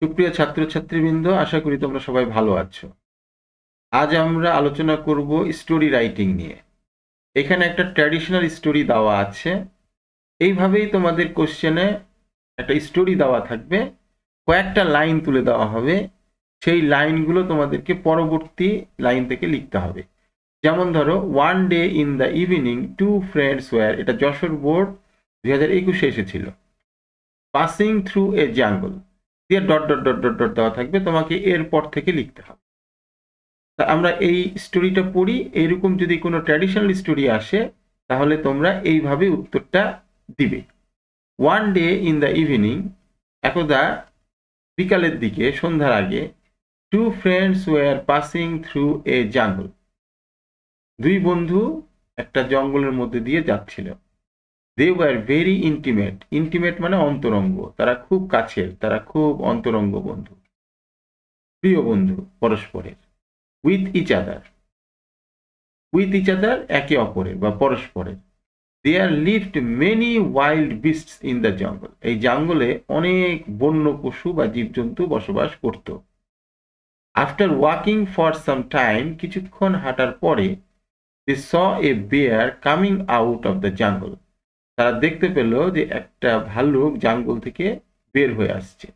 সুপ্রিয় ছাত্রছাত্রীবৃন্দ, আশা করি তোমরা সবাই ভালো আছো। আজ আমরা আলোচনা করব স্টোরি রাইটিং নিয়ে। এখানে একটা ট্র্যাডিশনাল স্টোরি দেওয়া আছে। এইভাবেই তোমাদের কোশ্চেনে একটা স্টোরি দেওয়া থাকবে, কয়েকটা লাইন তুলে দেওয়া হবে। সেই লাইনগুলো তোমাদেরকে পরবর্তী লাইন থেকে লিখতে হবে। যেমন ধরো, one day in the evening two friends were, এটা যশোর বোর্ড 2021 এসেছিল। পাসিং থ্রু এ জাঙ্গল দিয়ে dot dot dot dot dot দেওয়া থাকবে, তোমাকে এরপর থেকে লিখতে হবে। তা আমরা এই স্টোরিটা পড়ি। এইরকম যদি কোনো ট্র্যাডিশনাল স্টোরি আসে তাহলে তোমরা এইভাবে উত্তরটা দিবে। One day in the evening, একদা বিকালের দিকে, সন্ধ্যার আগে, two friends were passing through a jungle, দুই বন্ধু একটা জঙ্গলের মধ্যে দিয়ে যাচ্ছিল। They were very intimate, intimate মানে অন্তরঙ্গ, তারা খুব কাছের, তারা খুব অন্তরঙ্গ বন্ধু, প্রিয় বন্ধু পরস্পরের। With each other, with each other একে অপরের বা পরস্পরের। There lived many wild beasts in the jungle, এই জঙ্গলে অনেক বন্য পশু বা জীবজন্তু বসবাস করত। After walking for some time, কিছুক্ষণ হাঁটার পরে, they saw a bear coming out of the jungle, তারা দেখতে পেল যে একটা ভাল্লুক জঙ্গল থেকে বের হয়ে আসছে।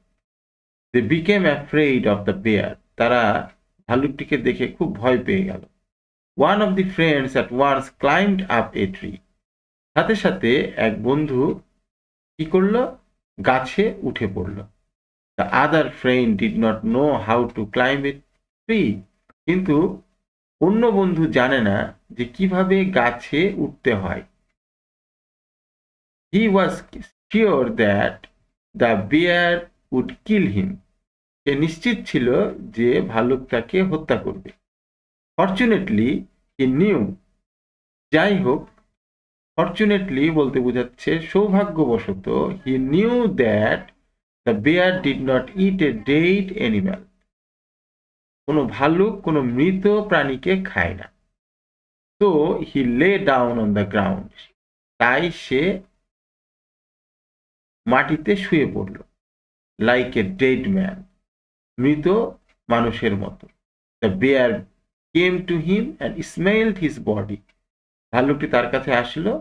They became afraid of the bear, তারা ভাল্লুকটিকে দেখে খুব ভয় পেয়ে গেল। One of the friends at once climbed up a tree, সাথে সাথে এক বন্ধু কি করলো, গাছে উঠে পড়ল। The other friend did not know how to climb a tree, কিন্তু অন্য বন্ধু জানে না যে কিভাবে গাছে উঠতে হয়। He was sure that the bear would kill him, সে নিশ্চিত ছিল যে ভালুক তাকে হত্যা করবে। ফরচুনেটলি হি নিউ, যাই হোক, ফরচুনেটলি বলতে বোঝাচ্ছে সৌভাগ্যবশত, he knew that the bear did not eat a dead animal, কোনো ভালুক কোনো মৃত প্রাণীকে খায় না। তো হি lay down on the ground, তাই সে মাটিতে শুয়ে পড়ল। লাইক এ ডেড ম্যান, মৃত মানুষের মতো। The bear came to him and smelled his body, ভাল্লুকটি তার কাছে আসলো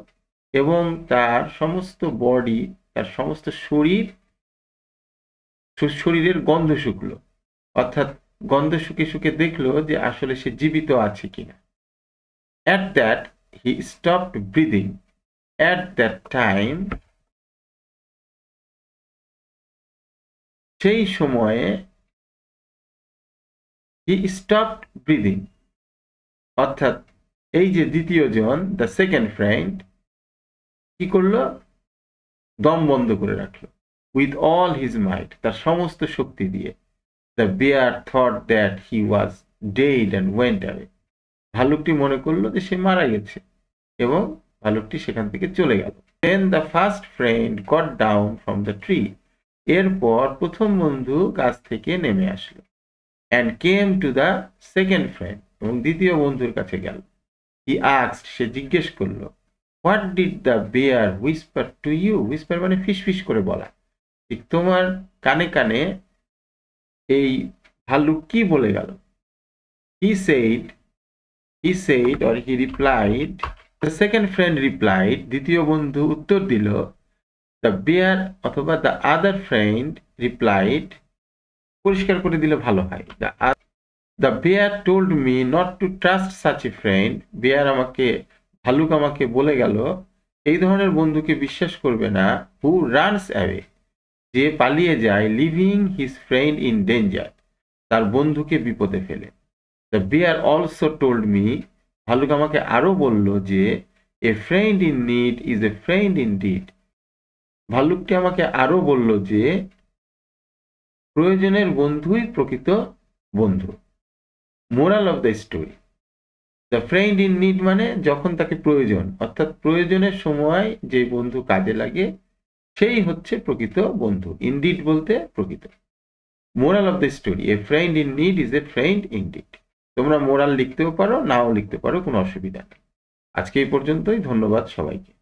এবং তার সমস্ত বডি, তার সমস্ত শরীরের গন্ধ শুকলো, অর্থাৎ গন্ধ শুকে শুকে দেখলো যে আসলে সে জীবিত আছে কিনা। At that he stopped breathing, at that time, সেই সময়ে, হি স্টপড ব্রিদিং, অর্থাৎ এই যে দ্বিতীয় জন, দ্য সেকেন্ড ফ্রেন্ড, কি করলো, দম বন্ধ করে রাখলো। উইথ অল হিজ মাইট, তার সমস্ত শক্তি দিয়ে। The bear thought that he was dead and went away, ভালুকটি মনে করলো যে সে মারা গেছে এবং ভালুকটি সেখান থেকে চলে গেল। Then the first friend got down from the tree, এরপর প্রথম বন্ধু গাছ থেকে নেমে আসলো। And came to the second friend, এবং দ্বিতীয় বন্ধুর কাছে গেল। হি আস্কড, সে জিজ্ঞেস করলো, what did the bear whisper to you, whisper মানে ফিসফিস করে বলা, ঠিক তোমার কানে কানে এই ভাল্লুক কি বলে গেল। হি said or he replied, the second friend replied, দ্বিতীয় বন্ধু উত্তর দিল, the bear অথবা the other friend replied, পরিষ্কার করে দিলে ভালো হয়, the bear told me not to trust such a friend, ভাল্লুক আমাকে বলে গেল এই ধরনের বন্ধুকে বিশ্বাস করবে না, who runs away, যে পালিয়ে যায়, leaving his friend in danger, তার বন্ধুকে বিপদে ফেলে। The bear also told me, ভালুক আমাকে আরো বলল যে, a friend in need is a friend indeed, ভাল্লুকটি আমাকে আরো বলল যে প্রয়োজনের বন্ধুই প্রকৃত বন্ধু। Moral of the story, the friend in need মানে যখন তাকে প্রয়োজন, অর্থাৎ প্রয়োজনের সময় যে বন্ধু কাজে লাগে সেই হচ্ছে প্রকৃত বন্ধু। ইনডিড বলতে প্রকৃত। Moral of the story, a friend in need is a friend indeed. তোমরা মোরাল লিখতেও পারো, নাও লিখতে পারো, কোনো অসুবিধা নেই। আজকে এই পর্যন্তই, ধন্যবাদ সবাইকে।